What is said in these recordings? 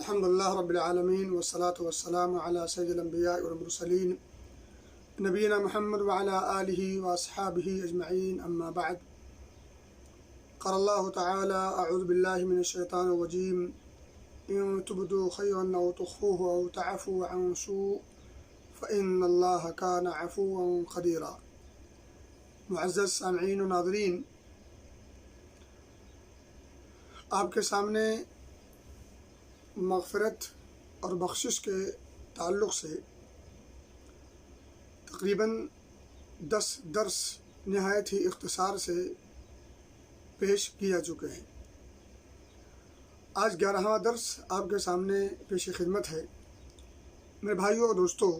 الحمدللہ رب العالمین والصلاة والسلام علی سید الانبیاء والمرسلین نبینا محمد وعلی آلہ واصحابہ اجمعین اما بعد قال اللہ تعالی اعوذ باللہ من الشیطان الرجیم ان تبدوا خیرا او تخفوه او تعفوا عن سوء فإن اللہ کان عفوا قدیرا۔ معزز سامعین و ناظرین، آپ کے سامنے مغفرت اور بخشش کے تعلق سے تقریباً 10 درس نہایت ہی اختصار سے پیش کیا چکے ہیں۔ آج 11واں درس آپ کے سامنے پیش خدمت ہے۔ میرے بھائیوں اور دوستوں،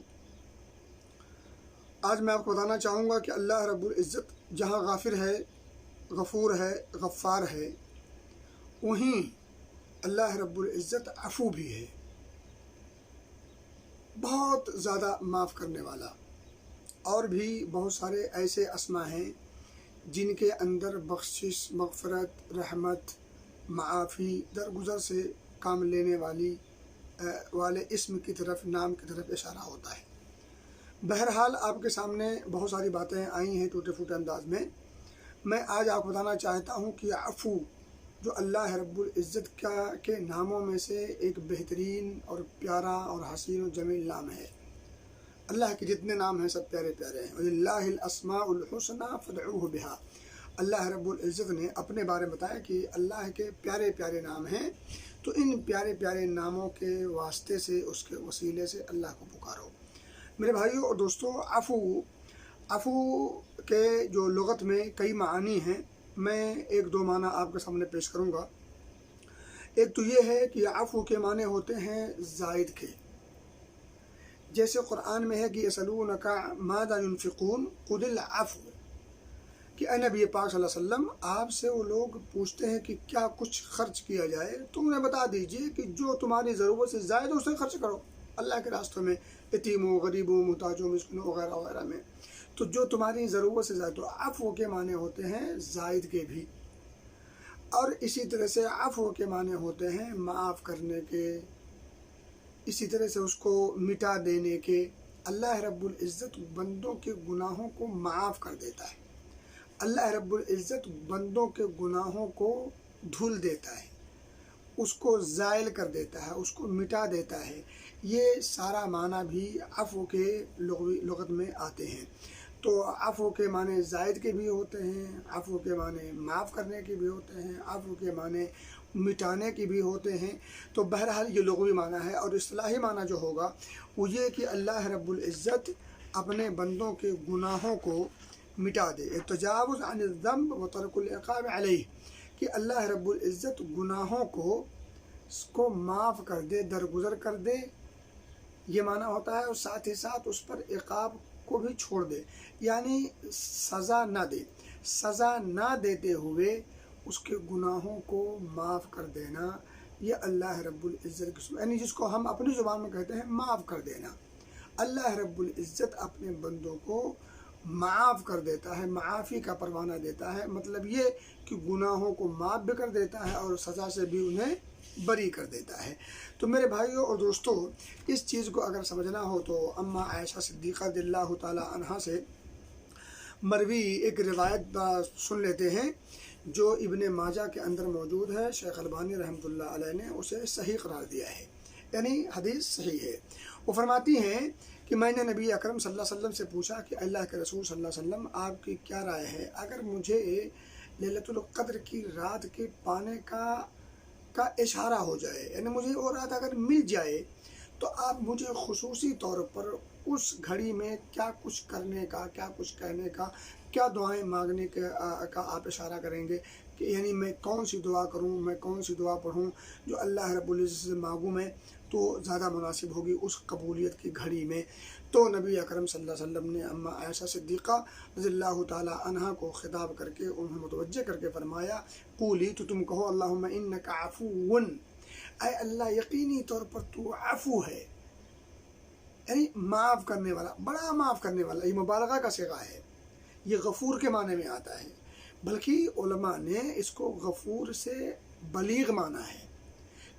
آج میں آپ کو بتانا چاہوں گا کہ اللہ رب العزت جہاں غافر ہے، غفور ہے، غفار ہے، وہیں اللہ رب العزت عفو بھی ہے، بہت زیادہ معاف کرنے والا۔ اور بھی بہت سارے ایسے اسما ہیں جن کے اندر بخشش، مغفرت، رحمت، معافی، درگزر سے کام لینے والے اسم کی طرف، نام کی طرف اشارہ ہوتا ہے۔ بہرحال آپ کے سامنے بہت ساری باتیں آئی ہیں ٹوٹے پھوٹے انداز میں۔ میں آج آپ کو بتانا چاہتا ہوں کہ عفو جو اللہ رب العزت کے ناموں میں سے ایک بہترین اور پیارا اور حسین و جمیل نام ہے۔ اللہ کے جتنے نام ہیں سب پیارے پیارے ہیں۔ وَلِلَّهِ الْأَسْمَاءُ الْحُسْنَىٰ فَادْعُوهُ بِهَا۔ اللہ رب العزت نے اپنے بارے میں بتایا کہ اللہ کے پیارے پیارے نام ہیں، تو ان پیارے پیارے ناموں کے واسطے سے، اس کے وسیلے سے اللہ کو پکارو۔ میرے بھائیوں اور دوستوں، عفو کے جو لغت میں کئی معانی ہیں، میں ایک دو معنی آپ کے سامنے پیش کروں گا۔ ایک تو یہ ہے کہ عفو کے معنی ہوتے ہیں زائد کے، جیسے قرآن میں ہے کہ يَسْأَلُونَكَ مَاذَا يُنْفِقُونَ قُلِ الْعَفْوَ، کہ اے نبی پاک صلی اللہ علیہ وسلم، آپ سے وہ لوگ پوچھتے ہیں کہ کیا کچھ خرچ کیا جائے، تو انہیں بتا دیجئے کہ جو تمہاری ضرورت سے زائد اسے خرچ کرو اللہ کے راستوں میں، یتیموں، غریبوں، محتاجوں، مسکینوں وغیرہ وغیرہ میں، تو جو تمہاری ضرورت سے زائد۔ تو عفو کے معنی ہوتے ہیں زائد کے بھی، اور اسی طرح سے عفو کے معنی ہوتے ہیں معاف کرنے کے، اسی طرح سے اس کو مٹا دینے کے۔ اللہ رب العزت بندوں کے گناہوں کو معاف کر دیتا ہے، اللہ رب العزت بندوں کے گناہوں کو دھل دیتا ہے، اس کو زائل کر دیتا ہے، اس کو مٹا دیتا ہے۔ یہ سارا معنی بھی عفو کے لغت میں آتے ہیں۔ تو عفو کے معنی زائد کے بھی ہوتے ہیں، عفو کے معنی معاف کرنے کے بھی ہوتے ہیں، عفو کے معنی مٹانے کے بھی ہوتے ہیں۔ تو بہرحال یہ لغوی معنی ہے، اور اصطلاحی معنی جو ہوگا وہ یہ کہ اللہ رب العزت اپنے بندوں کے گناہوں کو مٹا دے۔ تجاوز عن الذنب و ترک العقاب علیہ، کہ اللہ رب العزت گناہوں کو معاف کر دے، درگزر کر دے، یہ معنی ہوتا ہے، اور ساتھ ہی ساتھ اس پر عقاب کو بھی چھوڑ دے، یعنی سزا نہ دے، سزا نہ دیتے ہوئے اس کے گناہوں کو معاف کر دینا، یہ اللہ رب العزت کی، یعنی جس کو ہم اپنی زبان میں کہتے ہیں معاف کر دینا۔ اللہ رب العزت اپنے بندوں کو معاف کر دیتا ہے، معافی کا پروانہ دیتا ہے، مطلب یہ کہ گناہوں کو معاف بھی کر دیتا ہے اور سزا سے بھی انہیں بری کر دیتا ہے۔ تو میرے بھائیوں اور دوستوں، اس چیز کو اگر سمجھنا ہو تو اما عائشہ صدیقہ رضی اللہ تعالی عنہا سے مروی ایک روایت سن لیتے ہیں جو ابن ماجہ کے اندر موجود ہے۔ شیخ البانی رحمۃ اللہ علیہ نے اسے صحیح قرار دیا ہے، یعنی حدیث صحیح ہے۔ وہ فرماتی ہیں کہ میں نے نبی اکرم صلی اللہ علیہ وسلم سے پوچھا کہ اللہ کے رسول صلی اللہ علیہ وسلم، آپ کی کیا رائے ہے، اگر مجھے لیلۃ القدر کی رات کے پانے کا اشارہ ہو جائے، یعنی مجھے وہ رات اگر مل جائے، تو آپ مجھے خصوصی طور پر اس گھڑی میں کیا کچھ کرنے کا، کیا کچھ کہنے کا، کیا دعائیں مانگنے کا آپ اشارہ کریں گے، کہ یعنی میں کون سی دعا کروں، میں کون سی دعا پڑھوں جو اللہ رب العزت سے مانگوں میں تو زیادہ مناسب ہوگی اس قبولیت کی گھڑی میں۔ تو نبی اکرم صلی اللہ علیہ وسلم نے اما عائشہ صدیقہ رضی اللہ تعالی عنہا کو خطاب کر کے انہیں متوجہ کر کے فرمایا، قولی، تو تم کہو، اللہم انک عفو، اے اللہ یقینی طور پر تو عفو ہے، یعنی معاف کرنے والا، بڑا معاف کرنے والا۔ یہ مبالغہ کا صیغہ ہے، یہ غفور کے معنی میں آتا ہے، بلکہ علماء نے اس کو غفور سے بلیغ مانا ہے،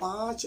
5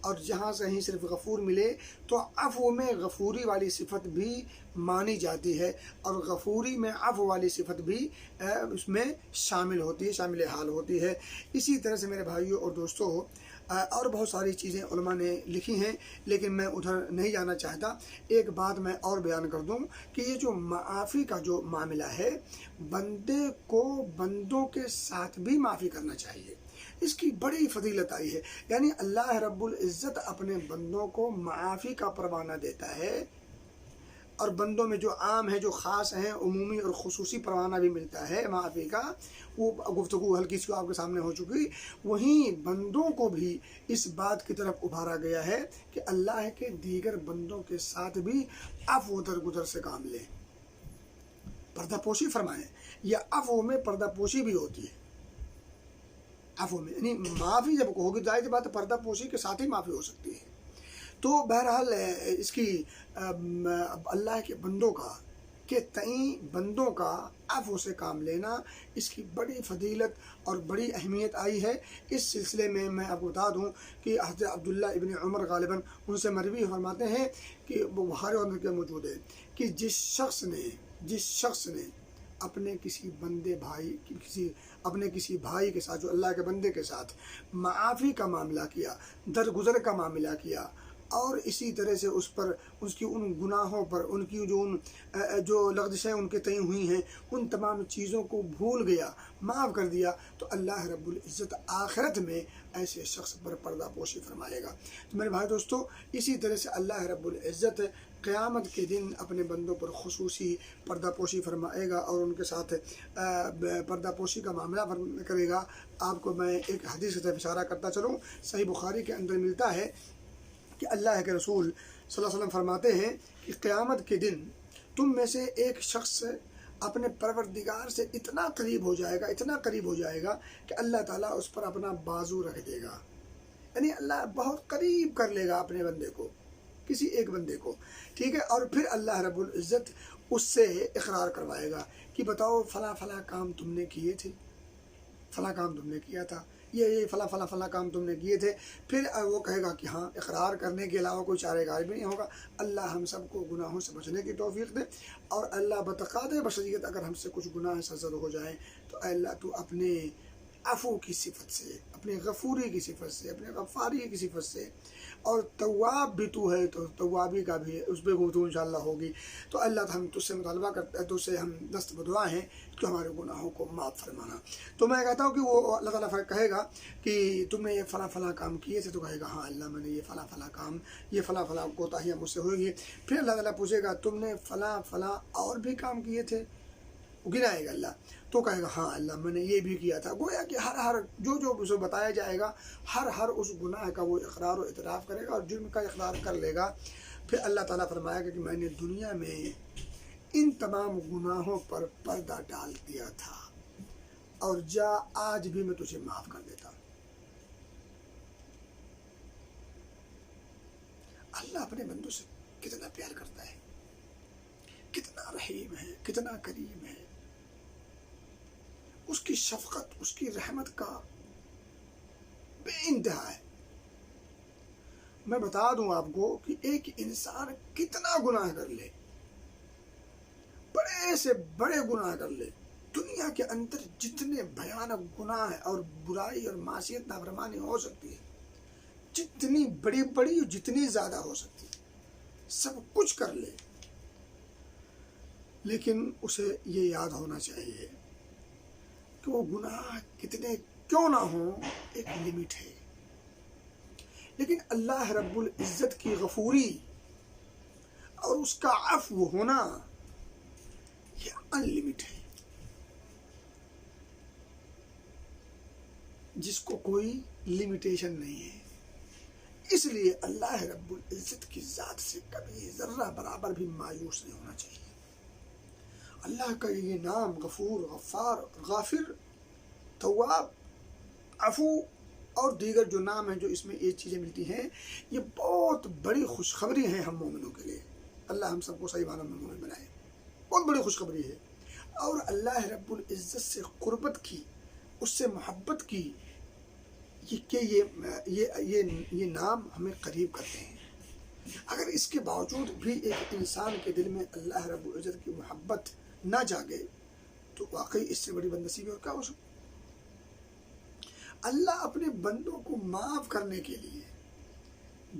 اور جہاں سے ہی صرف غفور ملے تو عفو میں غفوری والی صفت بھی مانی جاتی ہے، اور غفوری میں عفو والی صفت بھی اس میں شامل ہوتی ہے، شامل حال ہوتی ہے۔ اسی طرح سے میرے بھائیوں اور دوستوں اور بہت ساری چیزیں علماء نے لکھی ہیں، لیکن میں ادھر نہیں جانا چاہتا۔ ایک بات میں اور بیان کر دوں کہ یہ جو معافی کا جو معاملہ ہے، بندے کو بندوں کے ساتھ بھی معافی کرنا چاہیے، اس کی بڑی فضیلت آئی ہے۔ یعنی اللہ رب العزت اپنے بندوں کو معافی کا پروانہ دیتا ہے، اور بندوں میں جو عام ہیں، جو خاص ہیں، عمومی اور خصوصی پروانہ بھی ملتا ہے معافی کا۔ وہ گفتگو ہلکی سی آپ کے سامنے ہو چکی۔ وہیں بندوں کو بھی اس بات کی طرف ابھارا گیا ہے کہ اللہ کے دیگر بندوں کے ساتھ بھی عفو درگزر سے کام لیں، پردہ پوشی فرمائیں۔ یا عفو میں پردہ پوشی بھی ہوتی ہے، عفو میں یعنی معافی جب ہوگی ظاہر سی بات ہے پردہ پوشی کے ساتھ ہی معافی ہو سکتی ہے۔ تو بہرحال اس کی اللہ کے بندوں کا کہ تئیں بندوں کا عفو سے کام لینا، اس کی بڑی فضیلت اور بڑی اہمیت آئی ہے۔ اس سلسلے میں آپ کو بتا دوں کہ حضرت عبداللہ ابن عمر غالباً ان سے مروی فرماتے ہیں کہ وہ بخاری اور کے موجود ہے کہ جس شخص نے اپنے کسی بندے بھائی اپنے کسی بھائی کے ساتھ، جو اللہ کے بندے کے ساتھ معافی کا معاملہ کیا، درگزر کا معاملہ کیا، اور اسی طرح سے اس کی ان گناہوں پر، ان کی جو لغزشیں ان کے تئیں ہوئی ہیں، ان تمام چیزوں کو بھول گیا، معاف کر دیا، تو اللہ رب العزت آخرت میں ایسے شخص پر پردہ پوشی فرمائے گا۔ تو میرے بھائی دوستو، اسی طرح سے اللہ رب العزت قیامت کے دن اپنے بندوں پر خصوصی پردہ پوشی فرمائے گا، اور ان کے ساتھ پردہ پوشی کا معاملہ کرے گا۔ آپ کو میں ایک حدیث کی طرف اشارہ کرتا چلوں۔ صحیح بخاری کے اندر ملتا ہے کہ اللہ کے رسول صلی اللہ علیہ وسلم فرماتے ہیں کہ قیامت کے دن تم میں سے ایک شخص اپنے پروردگار سے اتنا قریب ہو جائے گا کہ اللہ تعالیٰ اس پر اپنا بازو رکھ دے گا، یعنی اللہ بہت قریب کر لے گا اپنے بندے کو، کسی ایک بندے کو، ٹھیک ہے۔ اور پھر اللہ رب العزت اس سے اقرار کروائے گا کہ بتاؤ فلاں فلاں کام تم نے کیے تھے، فلاں کام تم نے کیا تھا، یہ فلاں کام تم نے کیے تھے۔ پھر وہ کہے گا کہ ہاں، اقرار کرنے کے علاوہ کوئی چارہ کار بھی نہیں ہوگا۔ اللہ ہم سب کو گناہوں سے بچنے کی توفیق دے، اور اللہ بتقاضۂ بشریت اگر ہم سے کچھ گناہ سرزد ہو جائیں تو اے اللہ تو اپنے عفو کی صفت سے، اپنے غفوری کی صفت سے، اپنے غفاری کی صفت سے، اور تواب بھی تو ہے تو توابی کا بھی ہے، اس پہ گفتگو انشاءاللہ ہوگی۔ تو اللہ ہم تجھ سے مطالبہ کرتے ہیں، تجھ سے ہم دست بدعا ہیں کہ ہمارے گناہوں کو معاف فرمانا۔ تو میں کہتا ہوں کہ وہ اللہ تعالیٰ کہے گا کہ تم نے یہ فلاں کام کیے تھے، تو کہے گا ہاں اللہ میں نے یہ فلاں کام، یہ فلاں کوتاہیاں مجھ سے ہوئی۔ پھر اللہ تعالیٰ پوچھے گا تم نے فلاں اور بھی کام کیے تھے، گنائے گا اللہ، تو کہے گا ہاں اللہ میں نے یہ بھی کیا تھا۔ گویا کہ ہر جو اسے بتایا جائے گا، ہر اس گناہ کا وہ اقرار و اعتراف کرے گا اور جرم کا اقرار کر لے گا۔ پھر اللہ تعالیٰ فرمائے گا کہ میں نے دنیا میں ان تمام گناہوں پر پردہ ڈال دیا تھا، اور جا آج بھی میں تجھے معاف کر دیتا ہوں۔ اللہ اپنے بندوں سے کتنا پیار کرتا ہے، کتنا رحیم ہے، کتنا کریم ہے۔ اس کی شفقت، اس کی رحمت کا بے انتہا ہے۔ میں بتا دوں آپ کو کہ ایک انسان کتنا گناہ کر لے، بڑے سے بڑے گناہ کر لے، دنیا کے اندر جتنے بھیانک گناہ اور برائی اور معصیت نافرمانی ہو سکتی ہے، جتنی بڑی اور جتنی زیادہ ہو سکتی ہے، سب کچھ کر لے، لیکن اسے یہ یاد ہونا چاہیے کہ وہ گناہ کتنے کیوں نہ ہوں، ایک لمٹ ہے۔ لیکن اللہ رب العزت کی غفوری اور اس کا عفو ہونا یہ ان لمٹ ہے، جس کو کوئی لمیٹیشن نہیں ہے۔ اس لیے اللہ رب العزت کی ذات سے کبھی ذرہ برابر بھی مایوس نہیں ہونا چاہیے۔ اللہ کا یہ نام غفور، غفار، غافر، تواب، عفو اور دیگر جو نام ہیں جو اس میں یہ چیزیں ملتی ہیں، یہ بہت بڑی خوشخبری ہیں ہم مومنوں کے لیے۔ اللہ ہم سب کو صحیح معنوں میں مومن بنائے، بہت بڑی خوشخبری ہے۔ اور اللہ رب العزت سے قربت کی، اس سے محبت کی، کہ یہ نام ہمیں قریب کرتے ہیں۔ اگر اس کے باوجود بھی ایک انسان کے دل میں اللہ رب العزت کی محبت نہ جاگے تو واقعی اس سے بڑی بدنصیبی اور کیا ہو سکتی۔ اللہ اپنے بندوں کو معاف کرنے کے لیے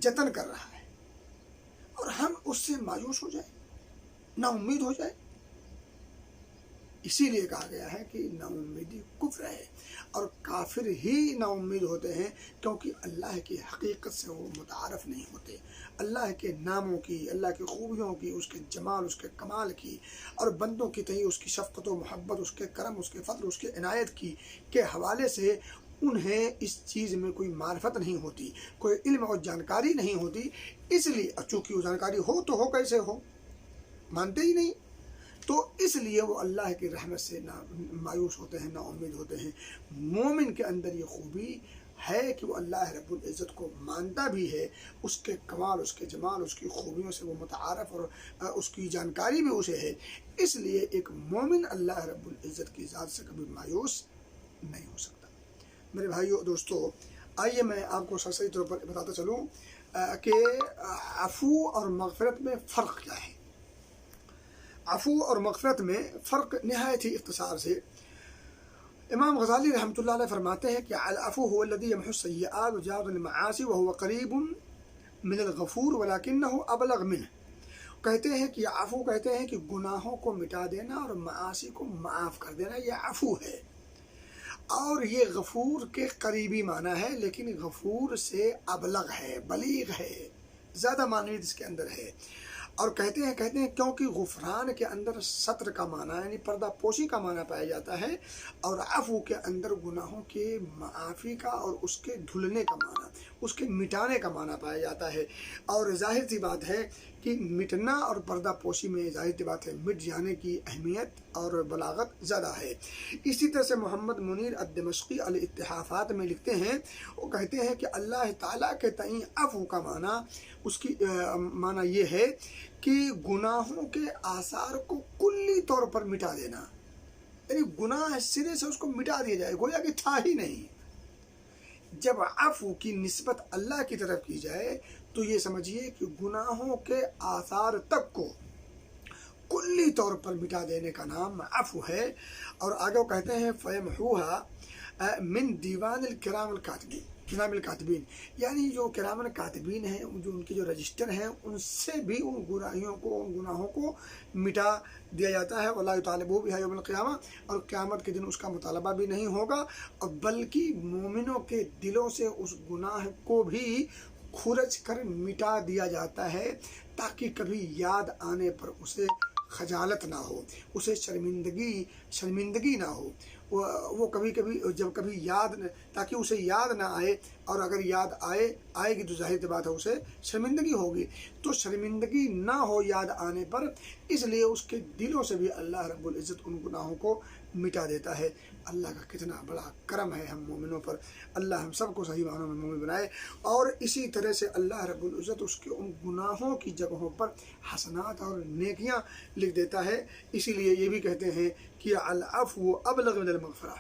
جتن کر رہا ہے اور ہم اس سے مایوس ہو جائیں، نا امید ہو جائے۔ اسی لیے کہا گیا ہے کہ نا امیدی کفر ہے، اور کافر ہی نا امید ہوتے ہیں کیونکہ اللہ کی حقیقت سے وہ متعارف نہیں ہوتے، اللہ کے ناموں کی، اللہ کی خوبیوں کی، اس کے جمال، اس کے کمال کی، اور بندوں کی تئیں اس کی شفقت و محبت، اس کے کرم، اس کے فضل، اس کے عنایت کی کے حوالے سے انہیں اس چیز میں کوئی معرفت نہیں ہوتی، کوئی علم اور جانکاری نہیں ہوتی۔ اس لیے چونکہ وہ جانکاری ہو تو ہو کیسے ہو، مانتے ہی نہیں، تو اس لیے وہ اللہ کی رحمت سے مایوس ہوتے ہیں، نا امید ہوتے ہیں۔ مومن کے اندر یہ خوبی ہے کہ وہ اللہ رب العزت کو مانتا بھی ہے، اس کے کمال، اس کے جمال، اس کی خوبیوں سے وہ متعارف اور اس کی جانکاری بھی اسے ہے۔ اس لیے ایک مومن اللہ رب العزت کی ذات سے کبھی مایوس نہیں ہو سکتا۔ میرے بھائیو دوستو، آئیے میں آپ کو صحیح طور پر بتاتا چلوں کہ عفو اور مغفرت میں فرق کیا ہے۔ عفو اور مغفرت میں فرق نہایت ہی اختصار سے امام غزالی رحمۃ اللہ علیہ فرماتے ہیں کہ العفو هو الذي يمحو السيئات ويجاوز المعاصي وهو قریب من الغفور ولكنه ابلغ منه۔ کہتے ہیں کہ عفو کہتے ہیں کہ گناہوں کو مٹا دینا اور معاصی کو معاف کر دینا، یہ عفو ہے، اور یہ غفور کے قریبی معنی ہے، لیکن غفور سے ابلغ ہے، بلیغ ہے، زیادہ معنویت اس کے اندر ہے۔ اور کہتے ہیں کیونکہ غفران کے اندر ستر کا معنی یعنی پردہ پوشی کا معنی پایا جاتا ہے، اور عفو کے اندر گناہوں کے معافی کا اور اس کے دھلنے کا معنی، اس کے مٹانے کا معنی پایا جاتا ہے۔ اور ظاہر سی بات ہے کہ مٹنا اور پردہ پوشی میں ظاہر سی بات ہے مٹ جانے کی اہمیت اور بلاغت زیادہ ہے۔ اسی طرح سے محمد منیر الدمشقی الاتحافات میں لکھتے ہیں، وہ کہتے ہیں کہ اللہ تعالیٰ کے تئیں عفو کا معنی، اس کی معنی یہ ہے کہ گناہوں کے آثار کو کلی طور پر مٹا دینا، یعنی گناہ سرے سے اس کو مٹا دیا جائے، گویا کہ تھا ہی نہیں۔ جب عفو کی نسبت اللہ کی طرف کی جائے تو یہ سمجھیے کہ گناہوں کے آثار تک کو کلی طور پر مٹا دینے کا نام عفو ہے۔ اور آگے وہ کہتے ہیں فَيَمْحُوهَا مِن دیوان الکرام الکاتبین، یعنی جو کرام الکاتبین ہیں، جو ان کے جو رجسٹر ہیں، ان سے بھی ان گناہوں کو مٹا دیا جاتا ہے۔ وَلَا يُطَالَبُ بِهَا يَوْمَ الْقِيَامَةِ، اور قیامت کے دن اس کا مطالبہ بھی نہیں ہوگا، اور بلکہ مومنوں کے دلوں سے اس گناہ کو بھی کھرچ کر مٹا دیا جاتا ہے، تاکہ کبھی یاد آنے پر اسے خجالت نہ ہو، اسے شرمندگی نہ ہو، وہ کبھی یاد، تاکہ اسے یاد نہ آئے، اور اگر یاد آئے گی تو ظاہر بات ہے اسے شرمندگی ہوگی، تو شرمندگی نہ ہو یاد آنے پر، اس لیے اس کے دلوں سے بھی اللہ رب العزت ان گناہوں کو مٹا دیتا ہے۔ اللہ کا کتنا بڑا کرم ہے ہم مومنوں پر، اللہ ہم سب کو صحیح معنوں میں مومن بنائے۔ اور اسی طرح سے اللہ رب العزت اس کے ان گناہوں کی جگہوں پر حسنات اور نیکیاں لکھ دیتا ہے۔ اسی لیے یہ بھی کہتے ہیں کہ العفو ابلغ من المغفرہ،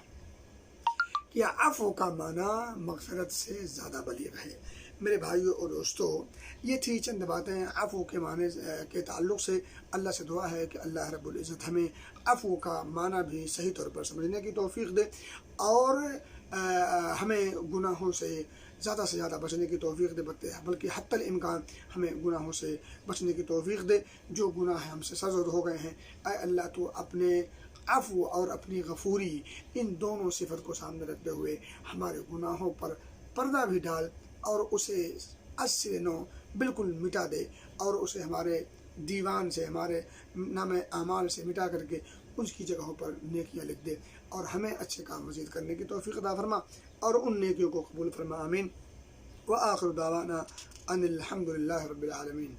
کہ عفو کا معنی مغفرت سے زیادہ بلیغ ہے۔ میرے بھائیوں اور دوستو، یہ تھی چند باتیں عفو کے معنی کے تعلق سے۔ اللہ سے دعا ہے کہ اللہ رب العزت ہمیں عفو کا معنی بھی صحیح طور پر سمجھنے کی توفیق دے، اور ہمیں گناہوں سے زیادہ بچنے کی توفیق دے، بلکہ حتی الامکان ہمیں گناہوں سے بچنے کی توفیق دے۔ جو گناہ ہم سے سرزد ہو گئے ہیں، اے اللہ تو اپنے عفو اور اپنی غفوری، ان دونوں صفت کو سامنے رکھتے ہوئے ہمارے گناہوں پر پردہ بھی ڈال، اور اسے از سے نو بالکل مٹا دے، اور اسے ہمارے دیوان سے، ہمارے نام اعمال سے مٹا کر کے اس کی جگہوں پر نیکیاں لکھ دے، اور ہمیں اچھے کام مزید کرنے کی توفیق عطا فرما، اور ان نیکیوں کو قبول فرما، آمین۔ وآخر دعوانا ان الحمد للہ رب العالمین۔